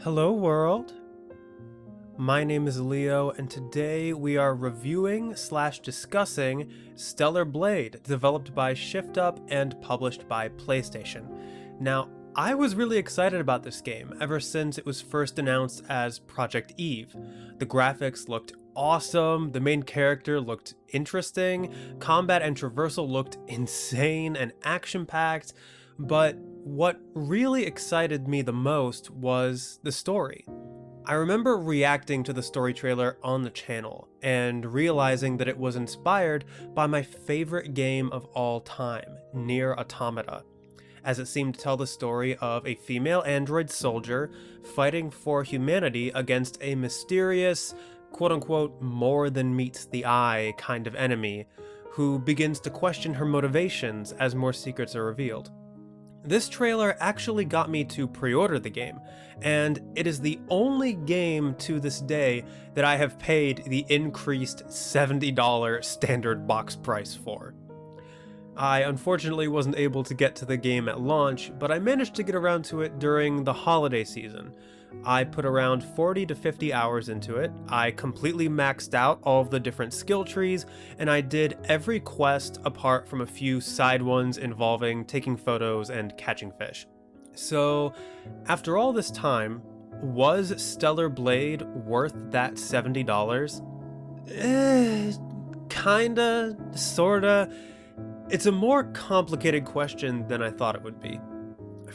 Hello world, my name is Leo and today we are reviewing / discussing Stellar Blade, developed by Shift Up and published by PlayStation. Now, I was really excited about this game ever since it was first announced as Project Eve. The graphics looked awesome, the main character looked interesting, combat and traversal looked insane and action-packed, but what really excited me the most was the story. I remember reacting to the story trailer on the channel and realizing that it was inspired by my favorite game of all time, NieR Automata, as it seemed to tell the story of a female android soldier fighting for humanity against a mysterious, quote-unquote, more than meets the eye kind of enemy who begins to question her motivations as more secrets are revealed. This trailer actually got me to pre-order the game, and it is the only game to this day that I have paid the increased $70 standard box price for. I unfortunately wasn't able to get to the game at launch, but I managed to get around to it during the holiday season. I put around 40 to 50 hours into it, I completely maxed out all of the different skill trees, and I did every quest apart from a few side ones involving taking photos and catching fish. So, after all this time, was Stellar Blade worth that $70? Kinda, sorta. It's a more complicated question than I thought it would be.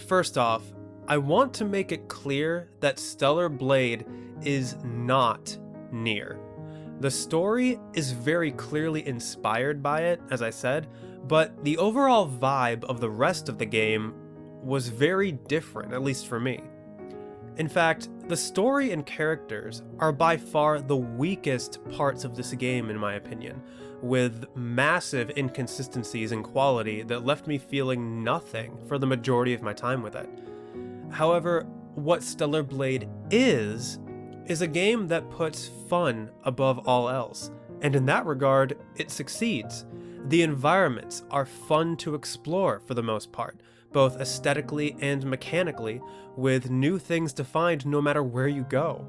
First off, I want to make it clear that Stellar Blade is not NieR. The story is very clearly inspired by it, as I said, but the overall vibe of the rest of the game was very different, at least for me. In fact, the story and characters are by far the weakest parts of this game in my opinion, with massive inconsistencies in quality that left me feeling nothing for the majority of my time with it. However, what Stellar Blade is a game that puts fun above all else, and in that regard, it succeeds. The environments are fun to explore for the most part, both aesthetically and mechanically, with new things to find no matter where you go.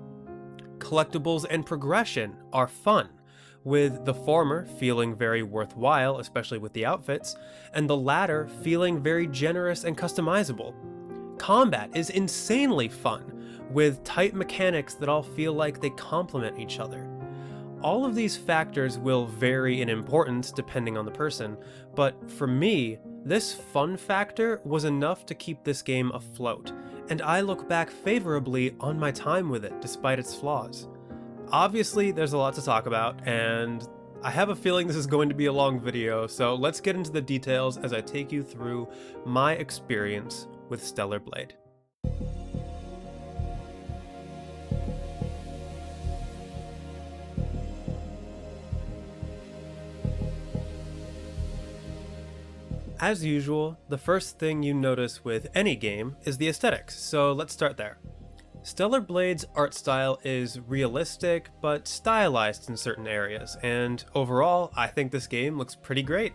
Collectibles and progression are fun, with the former feeling very worthwhile, especially with the outfits, and the latter feeling very generous and customizable. Combat is insanely fun, with tight mechanics that all feel like they complement each other. All of these factors will vary in importance depending on the person, but for me, this fun factor was enough to keep this game afloat, and I look back favorably on my time with it despite its flaws. Obviously, there's a lot to talk about, and I have a feeling this is going to be a long video, so let's get into the details as I take you through my experience with Stellar Blade. As usual, the first thing you notice with any game is the aesthetics, so let's start there. Stellar Blade's art style is realistic, but stylized in certain areas, and overall, I think this game looks pretty great.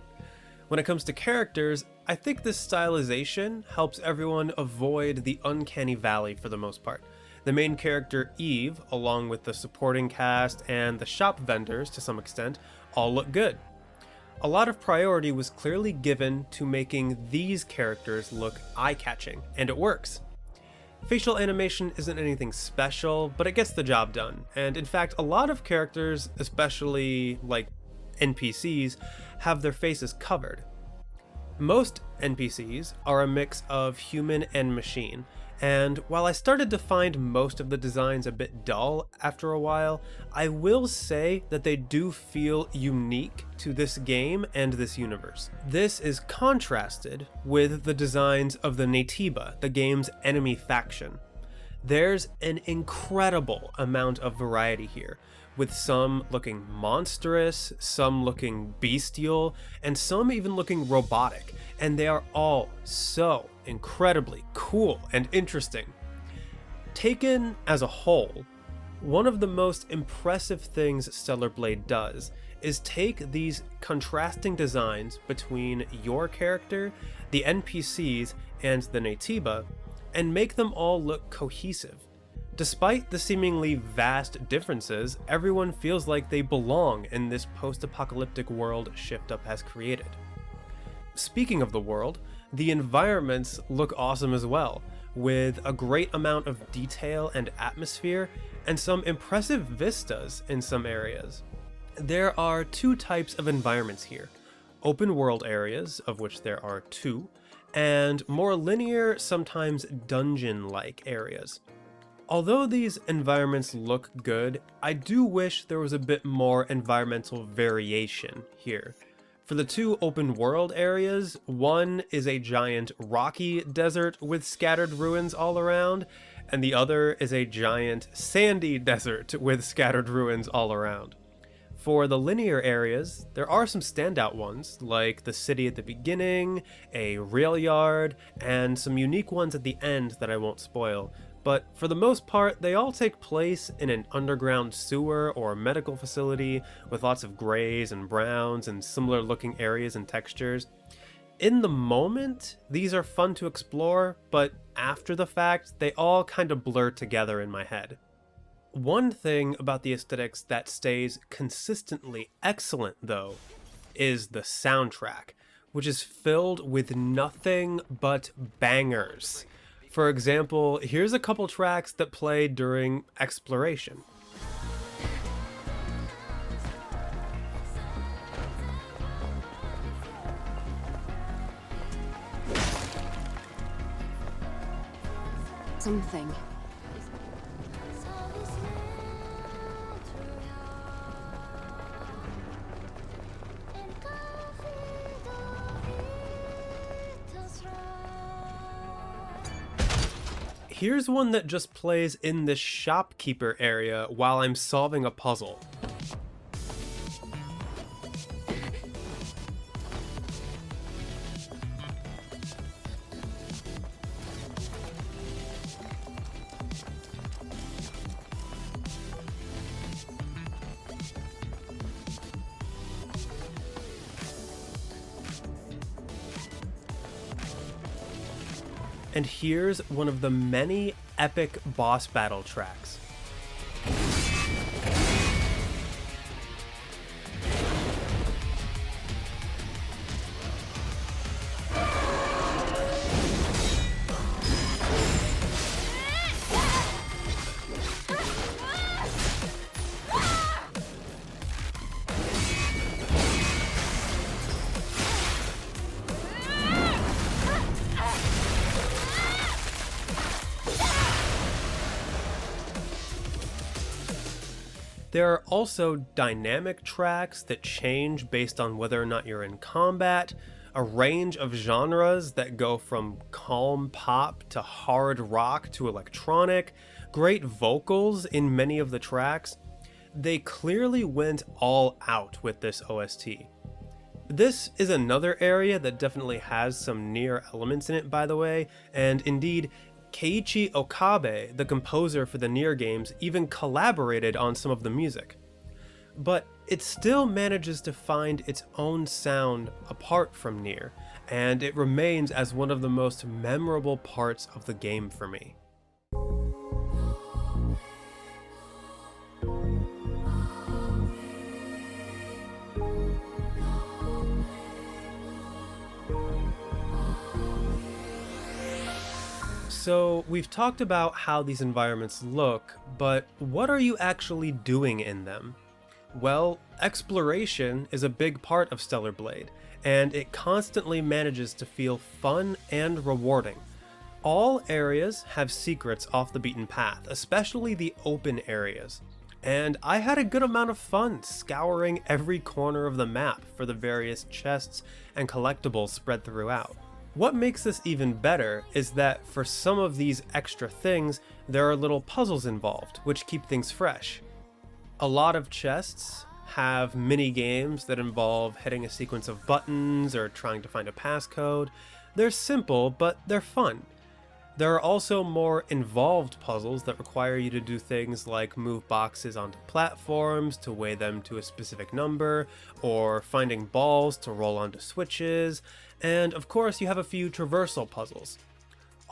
When it comes to characters, I think this stylization helps everyone avoid the uncanny valley for the most part. The main character, Eve, along with the supporting cast and the shop vendors to some extent, all look good. A lot of priority was clearly given to making these characters look eye-catching, and it works. Facial animation isn't anything special, but it gets the job done, and in fact a lot of characters, especially like NPCs, have their faces covered. Most NPCs are a mix of human and machine, and while I started to find most of the designs a bit dull after a while, I will say that they do feel unique to this game and this universe. This is contrasted with the designs of the Natiba, the game's enemy faction. There's an incredible amount of variety here, with some looking monstrous, some looking bestial, and some even looking robotic, and they are all so incredibly cool and interesting. Taken as a whole, one of the most impressive things Stellar Blade does is take these contrasting designs between your character, the NPCs, and the Natiba, and make them all look cohesive. Despite the seemingly vast differences, everyone feels like they belong in this post-apocalyptic world Shift Up has created. Speaking of the world, the environments look awesome as well, with a great amount of detail and atmosphere, and some impressive vistas in some areas. There are two types of environments here: open world areas, of which there are two, and more linear, sometimes dungeon-like areas. Although these environments look good, I do wish there was a bit more environmental variation here. For the two open world areas, one is a giant rocky desert with scattered ruins all around, and the other is a giant sandy desert with scattered ruins all around. For the linear areas, there are some standout ones, like the city at the beginning, a rail yard, and some unique ones at the end that I won't spoil. But for the most part, they all take place in an underground sewer or medical facility with lots of grays and browns and similar looking areas and textures. In the moment, these are fun to explore, but after the fact, they all kind of blur together in my head. One thing about the aesthetics that stays consistently excellent, though, is the soundtrack, which is filled with nothing but bangers. For example, here's a couple tracks that play during exploration. Something. Here's one that just plays in this shopkeeper area while I'm solving a puzzle. And here's one of the many epic boss battle tracks. There are also dynamic tracks that change based on whether or not you're in combat, a range of genres that go from calm pop to hard rock to electronic, great vocals in many of the tracks. They clearly went all out with this OST. This is another area that definitely has some NieR elements in it, by the way, and indeed, Keiichi Okabe, the composer for the NieR games, even collaborated on some of the music. But it still manages to find its own sound apart from NieR, and it remains as one of the most memorable parts of the game for me. So, we've talked about how these environments look, but what are you actually doing in them? Well, exploration is a big part of Stellar Blade, and it constantly manages to feel fun and rewarding. All areas have secrets off the beaten path, especially the open areas. And I had a good amount of fun scouring every corner of the map for the various chests and collectibles spread throughout. What makes this even better is that for some of these extra things, there are little puzzles involved, which keep things fresh. A lot of chests have mini games that involve hitting a sequence of buttons or trying to find a passcode. They're simple, but they're fun. There are also more involved puzzles that require you to do things like move boxes onto platforms to weigh them to a specific number, or finding balls to roll onto switches, and of course you have a few traversal puzzles.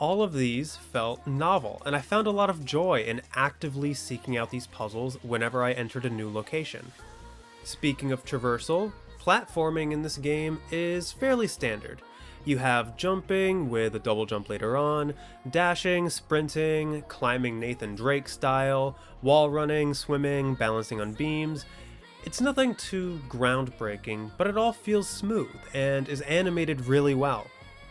All of these felt novel, and I found a lot of joy in actively seeking out these puzzles whenever I entered a new location. Speaking of traversal, platforming in this game is fairly standard. You have jumping with a double jump later on, dashing, sprinting, climbing Nathan Drake style, wall running, swimming, balancing on beams. It's nothing too groundbreaking, but it all feels smooth and is animated really well.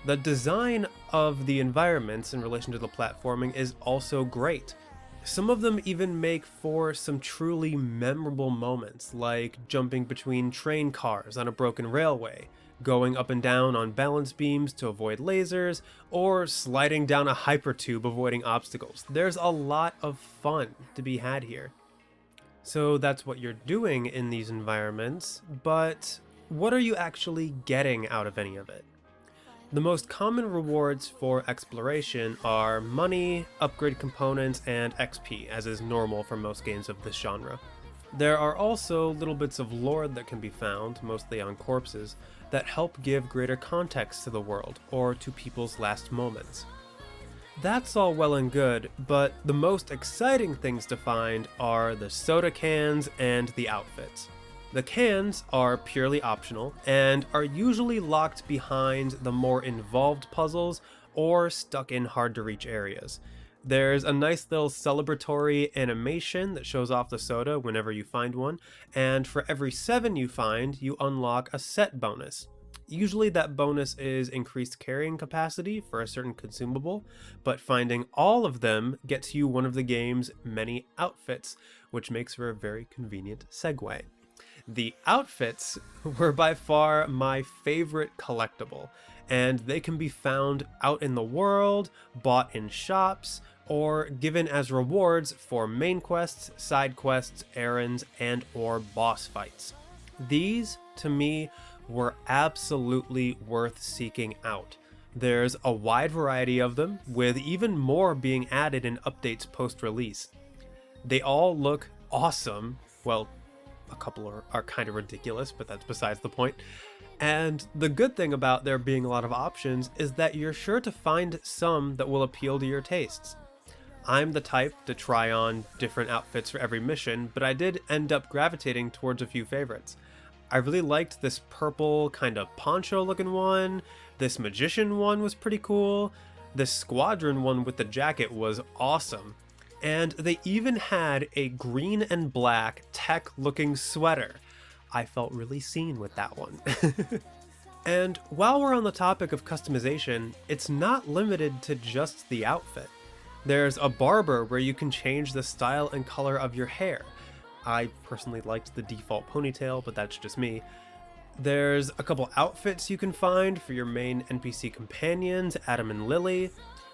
The design of the environments in relation to the platforming is also great. Some of them even make for some truly memorable moments, like jumping between train cars on a broken railway, going up and down on balance beams to avoid lasers, or sliding down a hypertube avoiding obstacles. There's a lot of fun to be had here. So that's what you're doing in these environments, but what are you actually getting out of any of it? The most common rewards for exploration are money, upgrade components, and XP, as is normal for most games of this genre. There are also little bits of lore that can be found, mostly on corpses, that help give greater context to the world, or to people's last moments. That's all well and good, but the most exciting things to find are the soda cans and the outfits. The cans are purely optional, and are usually locked behind the more involved puzzles or stuck in hard-to-reach areas. There's a nice little celebratory animation that shows off the soda whenever you find one, and for every 7 you find, you unlock a set bonus. Usually that bonus is increased carrying capacity for a certain consumable, but finding all of them gets you one of the game's many outfits, which makes for a very convenient segue. The outfits were by far my favorite collectible, and they can be found out in the world, bought in shops, or given as rewards for main quests, side quests, errands, and or boss fights. These, to me, were absolutely worth seeking out. There's a wide variety of them, with even more being added in updates post-release. They all look awesome. Well, a couple are kind of ridiculous, but that's besides the point. And the good thing about there being a lot of options is that you're sure to find some that will appeal to your tastes. I'm the type to try on different outfits for every mission, but I did end up gravitating towards a few favorites. I really liked this purple kind of poncho looking one, this magician one was pretty cool, this squadron one with the jacket was awesome. And they even had a green and black tech-looking sweater. I felt really seen with that one. And while we're on the topic of customization, it's not limited to just the outfit. There's a barber where you can change the style and color of your hair. I personally liked the default ponytail, but that's just me. There's a couple outfits you can find for your main NPC companions, Adam and Lily.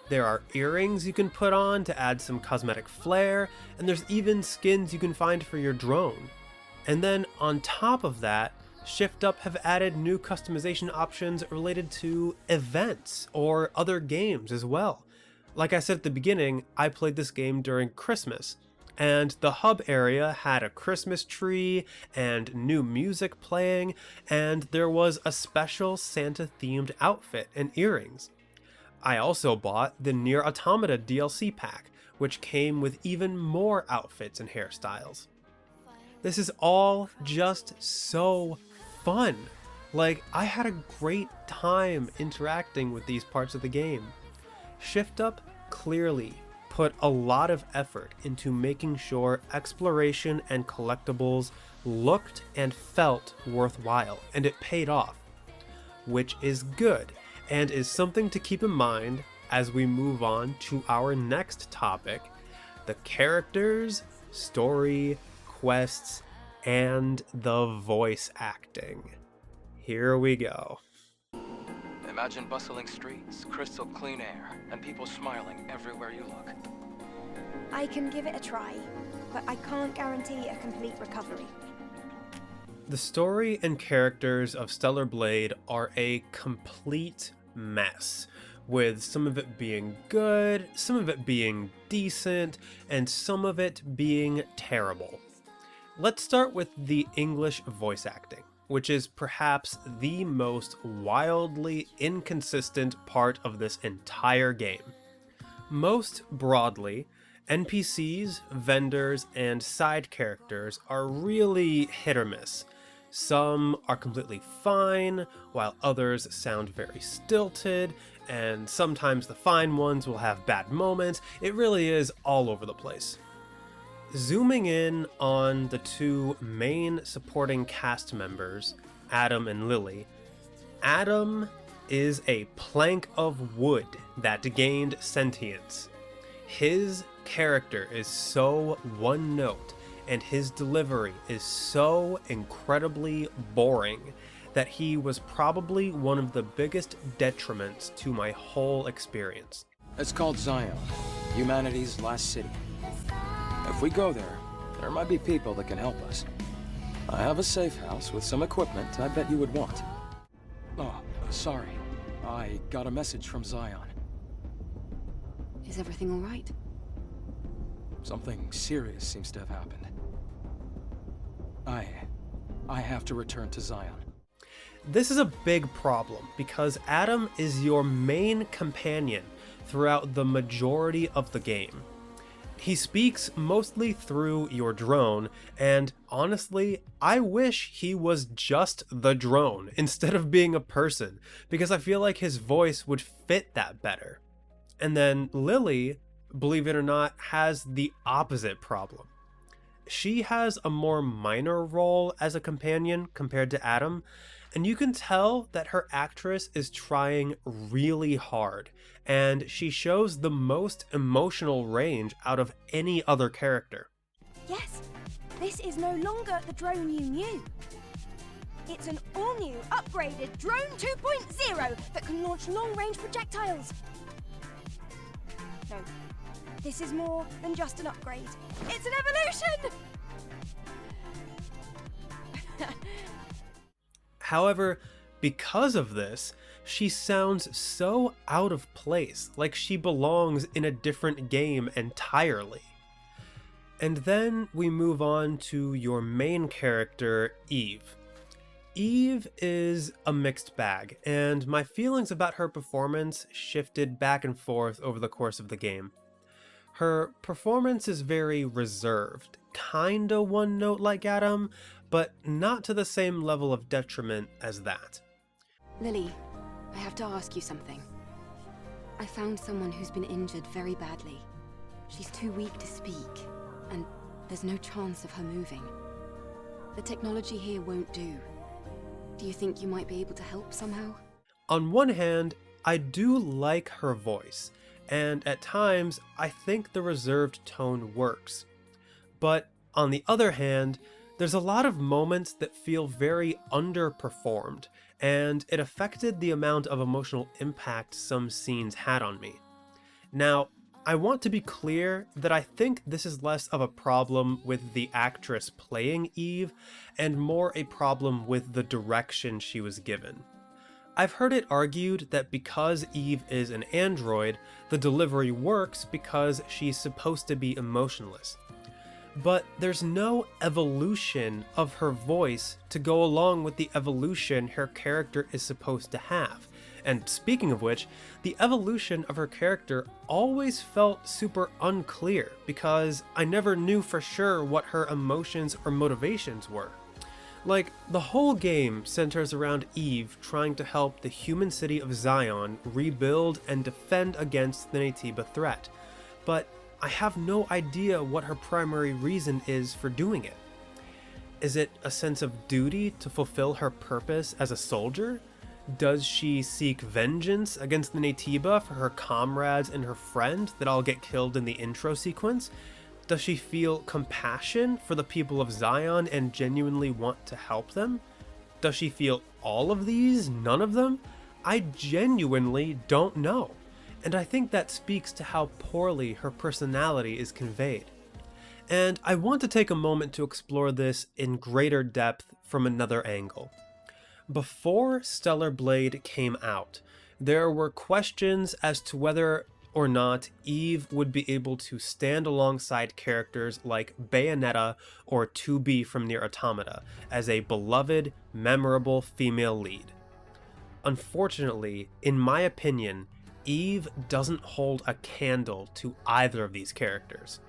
There are earrings you can put on to add some cosmetic flair, and there's even skins you can find for your drone. And then on top of that, Shift Up have added new customization options related to events or other games as well. Like I said at the beginning, I played this game during Christmas, and the hub area had a Christmas tree and new music playing, and there was a special Santa-themed outfit and earrings. I also bought the NieR Automata DLC pack, which came with even more outfits and hairstyles. This is all just so fun. Like, I had a great time interacting with these parts of the game. Shift Up clearly put a lot of effort into making sure exploration and collectibles looked and felt worthwhile, and it paid off, which is good, and is something to keep in mind as we move on to our next topic, the characters, story, quests, and the voice acting. Here we go. Imagine bustling streets, crystal clean air, and people smiling everywhere you look. I can give it a try, but I can't guarantee a complete recovery. The story and characters of Stellar Blade are a complete mess, with some of it being good, some of it being decent, and some of it being terrible. Let's start with the English voice acting, which is perhaps the most wildly inconsistent part of this entire game. Most broadly, NPCs, vendors, and side characters are really hit or miss. Some are completely fine, while others sound very stilted, and sometimes the fine ones will have bad moments. It really is all over the place. Zooming in on the two main supporting cast members, Adam and Lily, Adam is a plank of wood that gained sentience. His character is so one note, and his delivery is so incredibly boring that he was probably one of the biggest detriments to my whole experience. It's called Zion, humanity's last city. If we go there, there might be people that can help us. I have a safe house with some equipment I bet you would want. Oh, sorry. I got a message from Zion. Is everything all right? Something serious seems to have happened. I have to return to Zion. This is a big problem because Adam is your main companion throughout the majority of the game. He speaks mostly through your drone, and honestly, I wish he was just the drone instead of being a person, because I feel like his voice would fit that better. And then Lily, believe it or not, has the opposite problem. She has a more minor role as a companion compared to Adam, and you can tell that her actress is trying really hard, and she shows the most emotional range out of any other character. Yes, this is no longer the drone you knew. It's an all-new, upgraded Drone 2.0 that can launch long-range projectiles. No, this is more than just an upgrade. It's an evolution! However, because of this, she sounds so out of place, like she belongs in a different game entirely. And then we move on to your main character, Eve. Eve is a mixed bag, and my feelings about her performance shifted back and forth over the course of the game. Her performance is very reserved, kinda one note like Adam, but not to the same level of detriment as that. Lily, I have to ask you something. I found someone who's been injured very badly. She's too weak to speak, and there's no chance of her moving. The technology here won't do. Do you think you might be able to help somehow? On one hand, I do like her voice, and at times I think the reserved tone works. But on the other hand, there's a lot of moments that feel very underperformed, and it affected the amount of emotional impact some scenes had on me. Now, I want to be clear that I think this is less of a problem with the actress playing Eve, and more a problem with the direction she was given. I've heard it argued that because Eve is an android, the delivery works because she's supposed to be emotionless. But there's no evolution of her voice to go along with the evolution her character is supposed to have. And speaking of which, the evolution of her character always felt super unclear because I never knew for sure what her emotions or motivations were. Like, the whole game centers around Eve trying to help the human city of Zion rebuild and defend against the Naytiba threat. But I have no idea what her primary reason is for doing it. Is it a sense of duty to fulfill her purpose as a soldier? Does she seek vengeance against the Naytiba for her comrades and her friend that all get killed in the intro sequence? Does she feel compassion for the people of Zion and genuinely want to help them? Does she feel all of these? None of them? I genuinely don't know. And I think that speaks to how poorly her personality is conveyed. And I want to take a moment to explore this in greater depth from another angle. Before Stellar Blade came out, there were questions as to whether or not Eve would be able to stand alongside characters like Bayonetta or 2B from NieR Automata as a beloved, memorable female lead. Unfortunately, in my opinion, Eve doesn't hold a candle to either of these characters.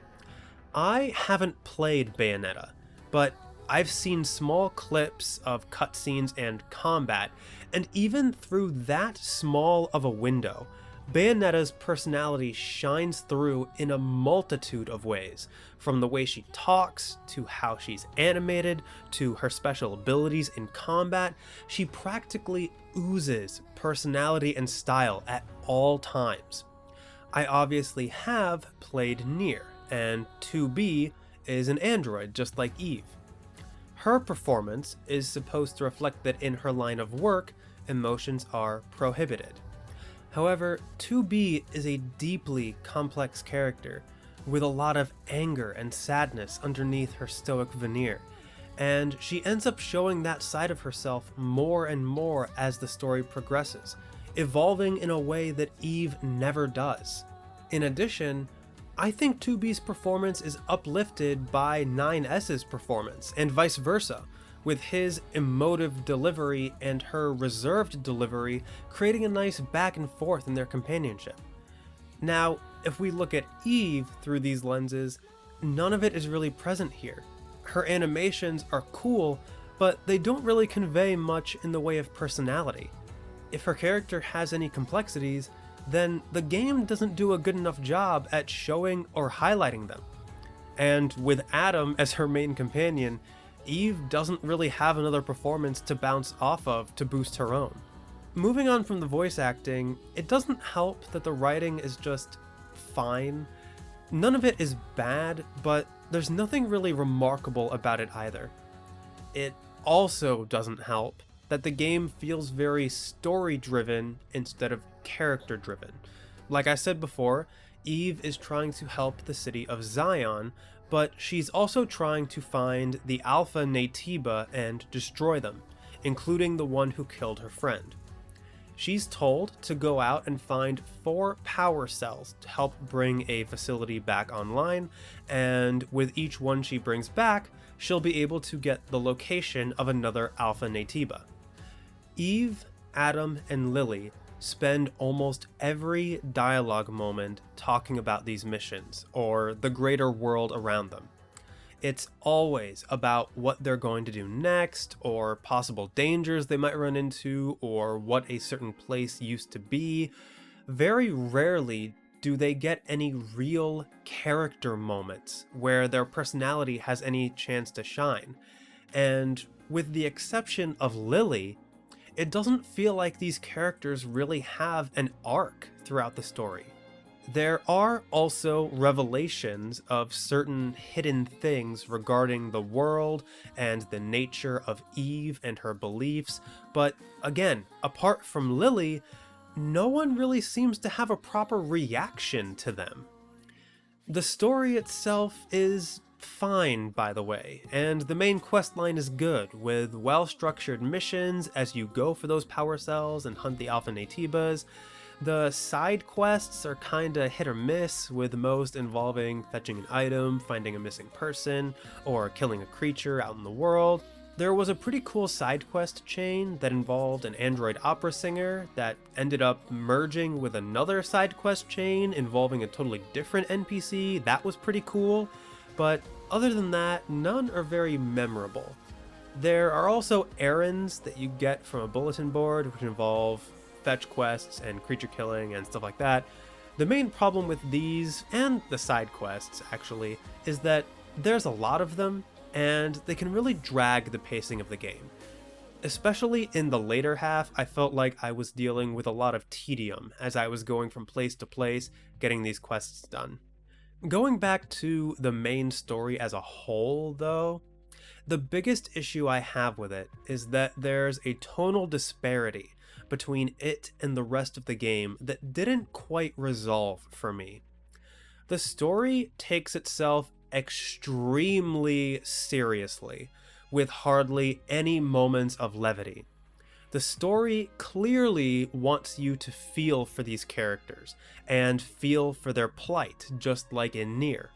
I haven't played Bayonetta, but I've seen small clips of cutscenes and combat, and even through that small of a window, Bayonetta's personality shines through in a multitude of ways, from the way she talks, to how she's animated, to her special abilities in combat. She practically oozes personality and style at all times. I obviously have played NieR, and 2B is an android just like Eve. Her performance is supposed to reflect that in her line of work, emotions are prohibited. However, 2B is a deeply complex character with a lot of anger and sadness underneath her stoic veneer, and she ends up showing that side of herself more and more as the story progresses, evolving in a way that Eve never does. In addition, I think 2B's performance is uplifted by 9S's performance, and vice versa, with his emotive delivery and her reserved delivery creating a nice back and forth in their companionship. Now, if we look at Eve through these lenses, none of it is really present here. Her animations are cool, but they don't really convey much in the way of personality. If her character has any complexities, then the game doesn't do a good enough job at showing or highlighting them. And with Adam as her main companion, Eve doesn't really have another performance to bounce off of to boost her own. Moving on from the voice acting, it doesn't help that the writing is just fine. None of it is bad, but there's nothing really remarkable about it either. It also doesn't help that the game feels very story-driven instead of character-driven. Like I said before, Eve is trying to help the city of Zion, but she's also trying to find the Alpha Natiba and destroy them, including the one who killed her friend. She's told to go out and find 4 power cells to help bring a facility back online, and with each one she brings back, she'll be able to get the location of another Alpha Natiba. Eve, Adam, and Lily spend almost every dialogue moment talking about these missions, or the greater world around them. It's always about what they're going to do next, or possible dangers they might run into, or what a certain place used to be. Very rarely do they get any real character moments where their personality has any chance to shine. And with the exception of Lily, it doesn't feel like these characters really have an arc throughout the story. There are also revelations of certain hidden things regarding the world and the nature of Eve and her beliefs, but again, apart from Lily, no one really seems to have a proper reaction to them. The story itself is fine, by the way, and the main questline is good, with well-structured missions as you go for those power cells and hunt the Alpha Natibas. The side quests are kinda hit or miss, with most involving fetching an item, finding a missing person, or killing a creature out in the world. There was a pretty cool side quest chain that involved an android opera singer that ended up merging with another side quest chain involving a totally different NPC. That was pretty cool. But other than that, none are very memorable. There are also errands that you get from a bulletin board, which involve fetch quests and creature killing and stuff like that. The main problem with these, and the side quests actually, is that there's a lot of them, and they can really drag the pacing of the game. Especially in the later half, I felt like I was dealing with a lot of tedium as I was going from place to place, getting these quests done. Going back to the main story as a whole, though, the biggest issue I have with it is that there's a tonal disparity between it and the rest of the game that didn't quite resolve for me. The story takes itself extremely seriously, with hardly any moments of levity. The story clearly wants you to feel for these characters, and feel for their plight, just like in NieR.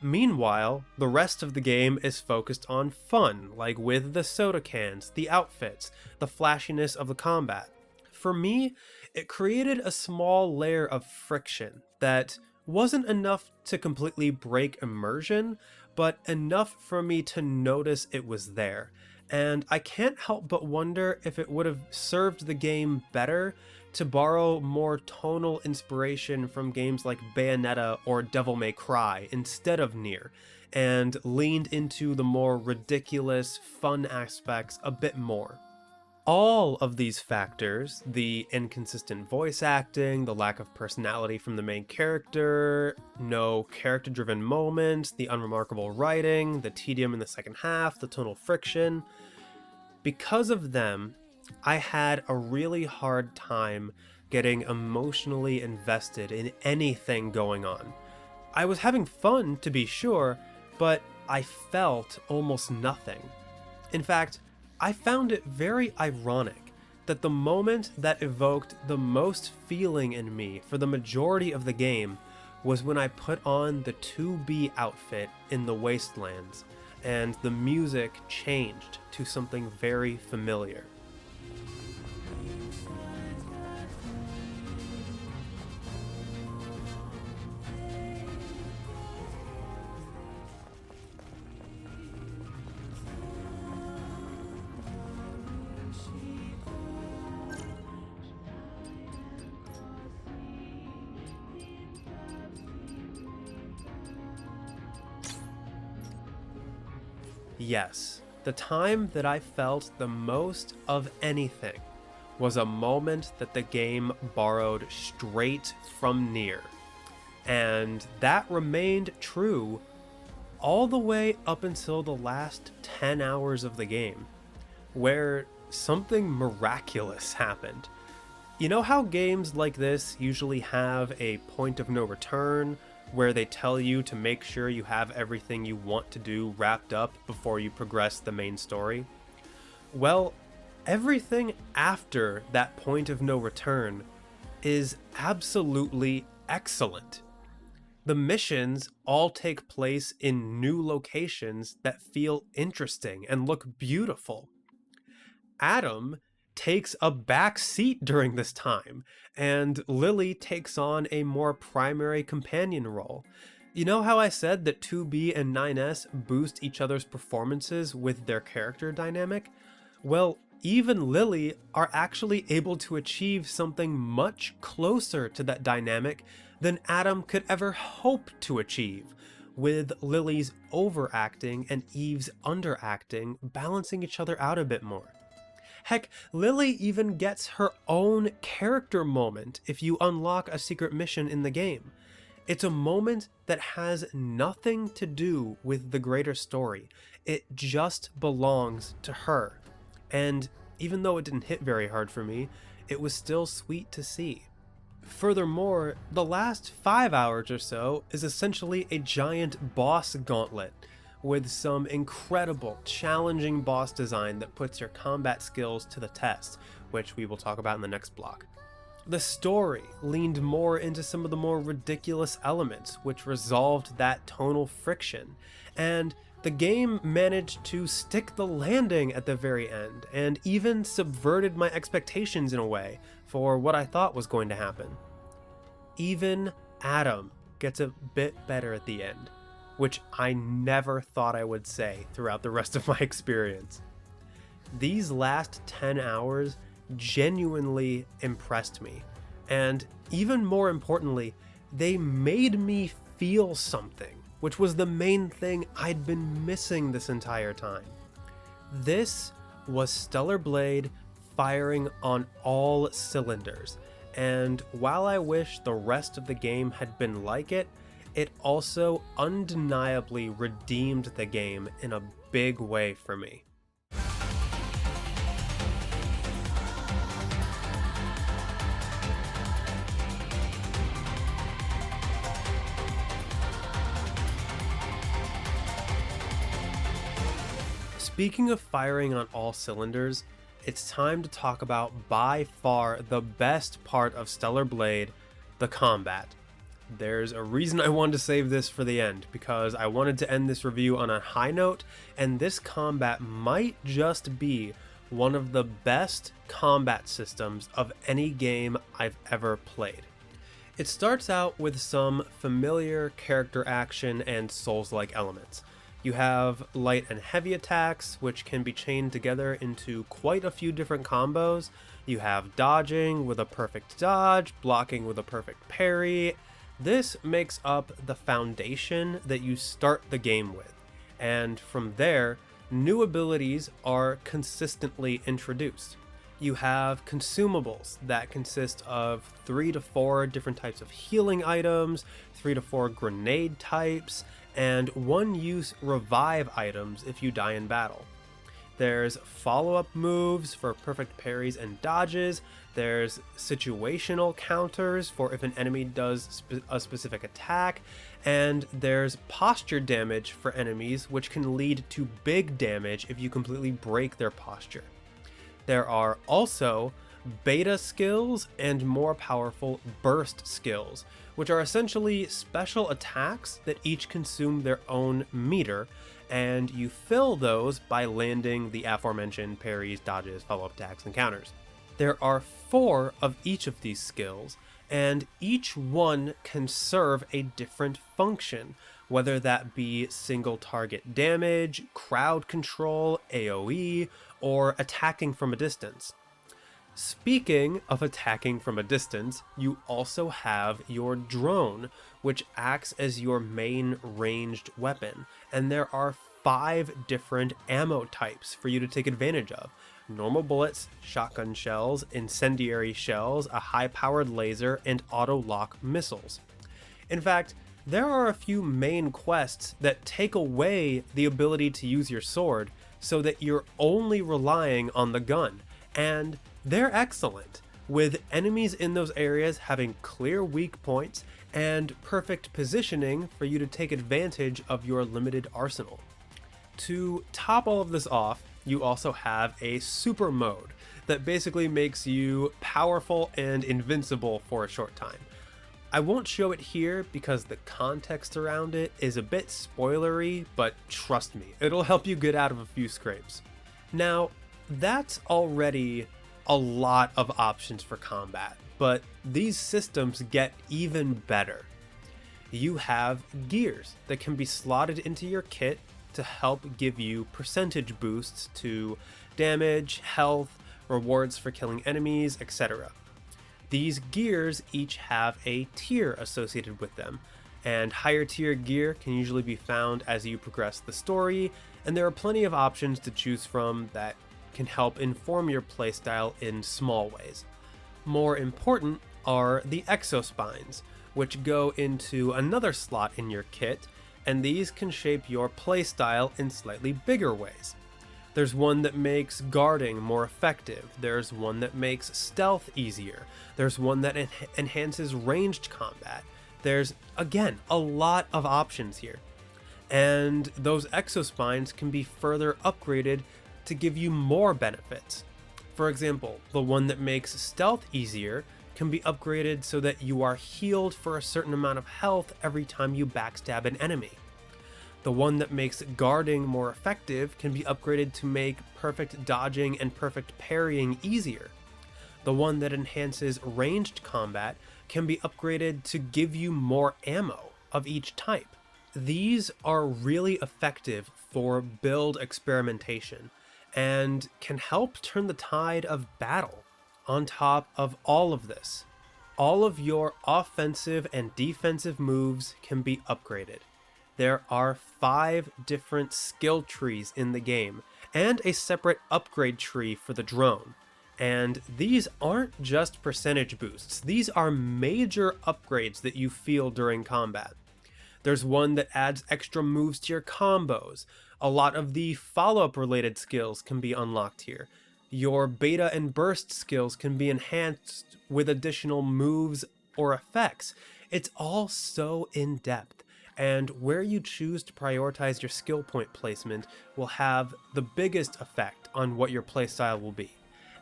Meanwhile, the rest of the game is focused on fun, like with the soda cans, the outfits, the flashiness of the combat. For me, It created a small layer of friction that wasn't enough to completely break immersion, but enough for me to notice it was there. And I can't help but wonder if it would have served the game better to borrow more tonal inspiration from games like Bayonetta or Devil May Cry instead of NieR, and leaned into the more ridiculous, fun aspects a bit more. All of these factors, the inconsistent voice acting, the lack of personality from the main character, no character-driven moments, the unremarkable writing, the tedium in the second half, the tonal friction, because of them, I had a really hard time getting emotionally invested in anything going on. I was having fun, to be sure, but I felt almost nothing. In fact, I found it very ironic that the moment that evoked the most feeling in me for the majority of the game was when I put on the 2B outfit in the Wastelands, and the music changed to something very familiar. Yes, the time that I felt the most of anything was a moment that the game borrowed straight from NieR. And that remained true all the way up until the last 10 hours of the game, where something miraculous happened. You know how games like this usually have a point of no return, where they tell you to make sure you have everything you want to do wrapped up before you progress the main story? Well, everything after that point of no return is absolutely excellent. The missions all take place in new locations that feel interesting and look beautiful. Adam takes a back seat during this time, and Lily takes on a more primary companion role. You know how I said that 2B and 9S boost each other's performances with their character dynamic? Well, even Lily are actually able to achieve something much closer to that dynamic than Adam could ever hope to achieve, with Lily's overacting and Eve's underacting balancing each other out a bit more. Heck, Lily even gets her own character moment if you unlock a secret mission in the game. It's a moment that has nothing to do with the greater story. It just belongs to her. And even though it didn't hit very hard for me, it was still sweet to see. Furthermore, the last 5 hours or so is essentially a giant boss gauntlet, with some incredible, challenging boss design that puts your combat skills to the test, which we will talk about in the next block. The story leaned more into some of the more ridiculous elements, which resolved that tonal friction, and the game managed to stick the landing at the very end, and even subverted my expectations in a way for what I thought was going to happen. Even Adam gets a bit better at the end, which I never thought I would say throughout the rest of my experience. These last 10 hours genuinely impressed me, and even more importantly, they made me feel something, which was the main thing I'd been missing this entire time. This was Stellar Blade firing on all cylinders, and while I wish the rest of the game had been like it, it also undeniably redeemed the game in a big way for me. Speaking of firing on all cylinders, it's time to talk about by far the best part of Stellar Blade, the combat. There's a reason I wanted to save this for the end, because I wanted to end this review on a high note, and this combat might just be one of the best combat systems of any game I've ever played. It starts out with some familiar character action and Souls-like elements. You have light and heavy attacks, which can be chained together into quite a few different combos. You have dodging with a perfect dodge, blocking with a perfect parry. This makes up the foundation that you start the game with, and from there, new abilities are consistently introduced. You have consumables that consist of 3 to 4 different types of healing items, 3 to 4 grenade types, and one-use revive items if you die in battle. There's follow-up moves for perfect parries and dodges. There's situational counters for if an enemy does a specific attack. And there's posture damage for enemies, which can lead to big damage if you completely break their posture. There are also beta skills and more powerful burst skills, which are essentially special attacks that each consume their own meter, and you fill those by landing the aforementioned parries, dodges, follow-up attacks, and counters. There are 4 of each of these skills, and each one can serve a different function, whether that be single target damage, crowd control, AoE, or attacking from a distance. Speaking of attacking from a distance, you also have your drone, which acts as your main ranged weapon, and there are 5 different ammo types for you to take advantage of. Normal bullets, shotgun shells, incendiary shells, a high-powered laser, and auto-lock missiles. In fact, there are a few main quests that take away the ability to use your sword so that you're only relying on the gun, and they're excellent, with enemies in those areas having clear weak points and perfect positioning for you to take advantage of your limited arsenal. To top all of this off, you also have a super mode that basically makes you powerful and invincible for a short time. I won't show it here because the context around it is a bit spoilery, but trust me, it'll help you get out of a few scrapes. Now, that's already a lot of options for combat, but these systems get even better. You have gears that can be slotted into your kit to help give you percentage boosts to damage, health, rewards for killing enemies, etc. These gears each have a tier associated with them, and higher tier gear can usually be found as you progress the story, and there are plenty of options to choose from that can help inform your playstyle in small ways. More important are the exospines, which go into another slot in your kit, and these can shape your playstyle in slightly bigger ways. There's one that makes guarding more effective, there's one that makes stealth easier, there's one that enhances ranged combat. There's, again, a lot of options here. And those exospines can be further upgraded to give you more benefits. For example, the one that makes stealth easier can be upgraded so that you are healed for a certain amount of health every time you backstab an enemy. The one that makes guarding more effective can be upgraded to make perfect dodging and perfect parrying easier. The one that enhances ranged combat can be upgraded to give you more ammo of each type. These are really effective for build experimentation and can help turn the tide of battle. On top of all of this, all of your offensive and defensive moves can be upgraded. There are 5 different skill trees in the game, and a separate upgrade tree for the drone. And these aren't just percentage boosts, these are major upgrades that you feel during combat. There's one that adds extra moves to your combos. A lot of the follow-up related skills can be unlocked here. Your beta and burst skills can be enhanced with additional moves or effects. It's all so in-depth, and where you choose to prioritize your skill point placement will have the biggest effect on what your playstyle will be.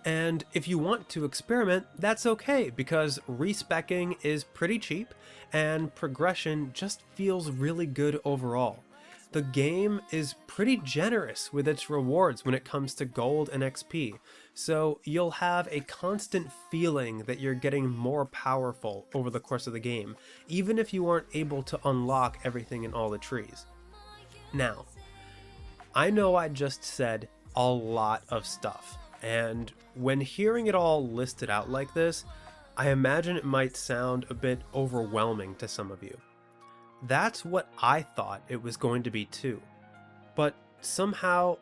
And if you want to experiment, that's okay, because respeccing is pretty cheap, and progression just feels really good overall. the game is pretty generous with its rewards when it comes to gold and XP, so you'll have a constant feeling that you're getting more powerful over the course of the game, even if you aren't able to unlock everything in all the trees. Now, I know I just said a lot of stuff, and when hearing it all listed out like this, I imagine it might sound a bit overwhelming to some of you. That's what I thought it was going to be too, but somehow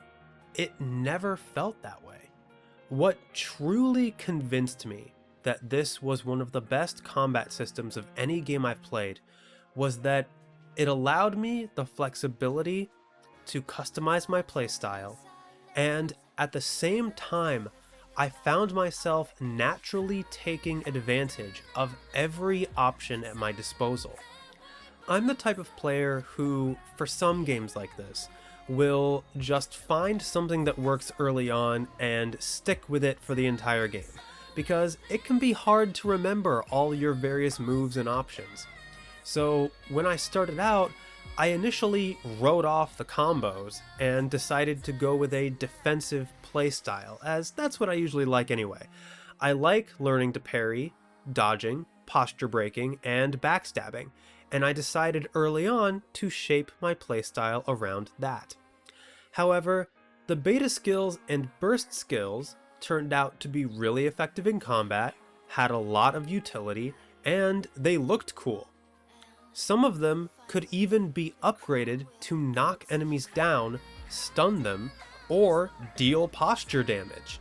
it never felt that way. What truly convinced me that this was one of the best combat systems of any game I've played was that it allowed me the flexibility to customize my playstyle, and at the same time, I found myself naturally taking advantage of every option at my disposal. I'm the type of player who, for some games like this, will just find something that works early on and stick with it for the entire game, because it can be hard to remember all your various moves and options. So when I started out, I initially wrote off the combos and decided to go with a defensive playstyle, as that's what I usually like anyway. I like learning to parry, dodging, posture breaking, and backstabbing, and I decided early on to shape my playstyle around that. However, the beta skills and burst skills turned out to be really effective in combat, had a lot of utility, and they looked cool. Some of them could even be upgraded to knock enemies down, stun them, or deal posture damage.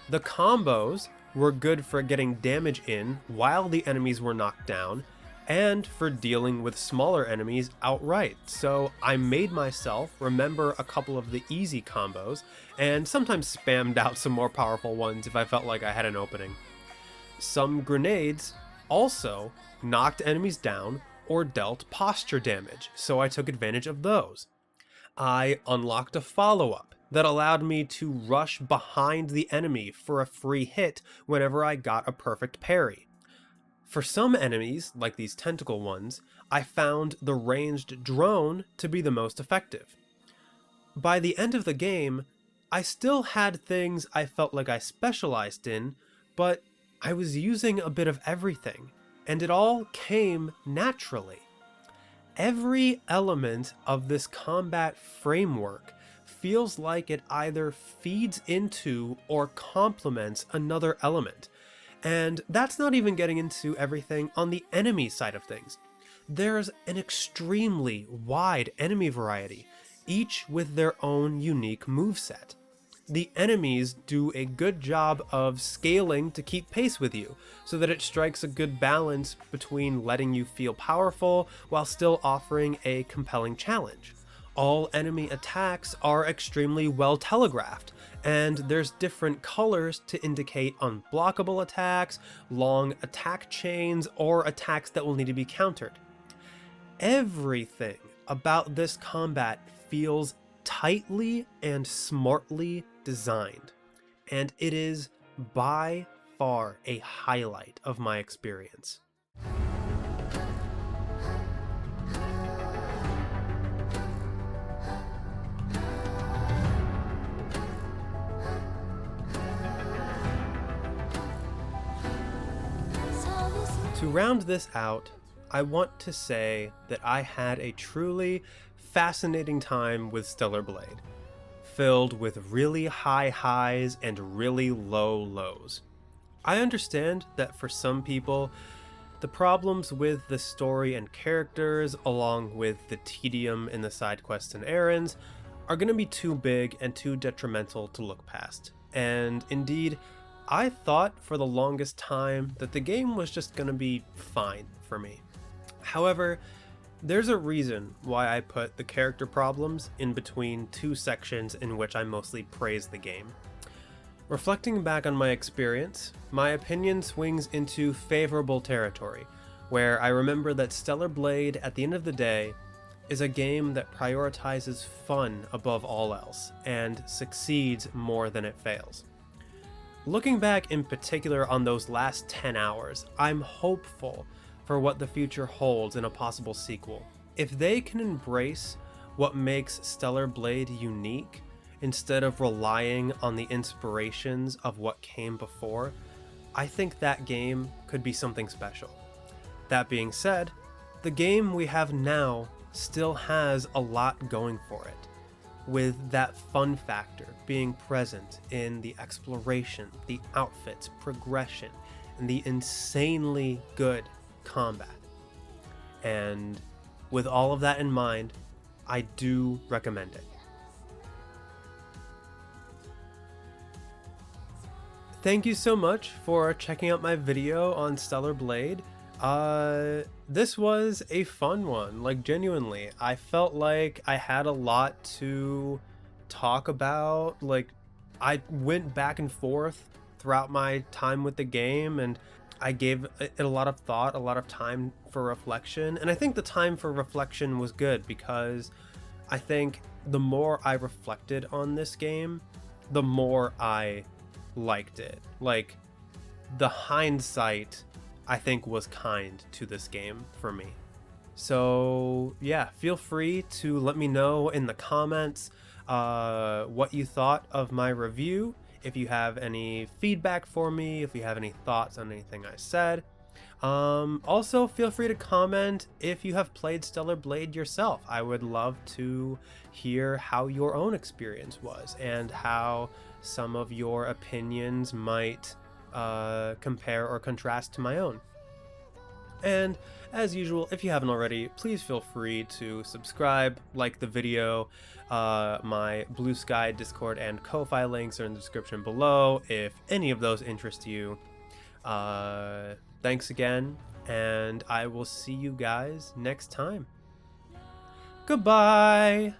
The combos were good for getting damage in while the enemies were knocked down, and for dealing with smaller enemies outright, so I made myself remember a couple of the easy combos, and sometimes spammed out some more powerful ones if I felt like I had an opening. Some grenades also knocked enemies down or dealt posture damage, so I took advantage of those. I unlocked a follow-up that allowed me to rush behind the enemy for a free hit whenever I got a perfect parry. For some enemies, like these tentacle ones, I found the ranged drone to be the most effective. By the end of the game, I still had things I felt like I specialized in, but I was using a bit of everything, and it all came naturally. Every element of this combat framework feels like it either feeds into or complements another element. And that's not even getting into everything on the enemy side of things. There's an extremely wide enemy variety, each with their own unique moveset. The enemies do a good job of scaling to keep pace with you, so that it strikes a good balance between letting you feel powerful while still offering a compelling challenge. All enemy attacks are extremely well telegraphed, and there's different colors to indicate unblockable attacks, long attack chains, or attacks that will need to be countered. Everything about this combat feels tightly and smartly designed, and it is by far a highlight of my experience. To round this out, I want to say that I had a truly fascinating time with Stellar Blade, filled with really high highs and really low lows. I understand that for some people, the problems with the story and characters, along with the tedium in the side quests and errands, are going to be too big and too detrimental to look past. And indeed, I thought for the longest time that the game was just going to be fine for me. However, there's a reason why I put the character problems in between two sections in which I mostly praise the game. Reflecting back on my experience, my opinion swings into favorable territory, where I remember that Stellar Blade, at the end of the day, is a game that prioritizes fun above all else, and succeeds more than it fails. Looking back in particular on those last 10 hours, I'm hopeful for what the future holds in a possible sequel. If they can embrace what makes Stellar Blade unique, instead of relying on the inspirations of what came before, I think that game could be something special. That being said, the game we have now still has a lot going for it, with that fun factor being present in the exploration, the outfits, progression, and the insanely good combat. And with all of that in mind, I do recommend it. Thank you so much for checking out my video on Stellar Blade. This was a fun one, like genuinely. I felt like I had a lot to talk about. Like, I went back and forth throughout my time with the game, and I gave it a lot of thought, a lot of time for reflection. And I think the time for reflection was good, because I think the more I reflected on this game, the more I liked it. Like, the hindsight, I think, was kind to this game for me. So yeah, feel free to let me know in the comments what you thought of my review. If you have any feedback for me, if you have any thoughts on anything I said. Also, feel free to comment if you have played Stellar Blade yourself. I would love to hear how your own experience was, and how some of your opinions might compare or contrast to my own. And as usual, if you haven't already, please feel free to subscribe, like the video. My Blue Sky, Discord, and Ko-Fi links are in the description below if any of those interest you. Thanks again, and I will see you guys next time. Goodbye!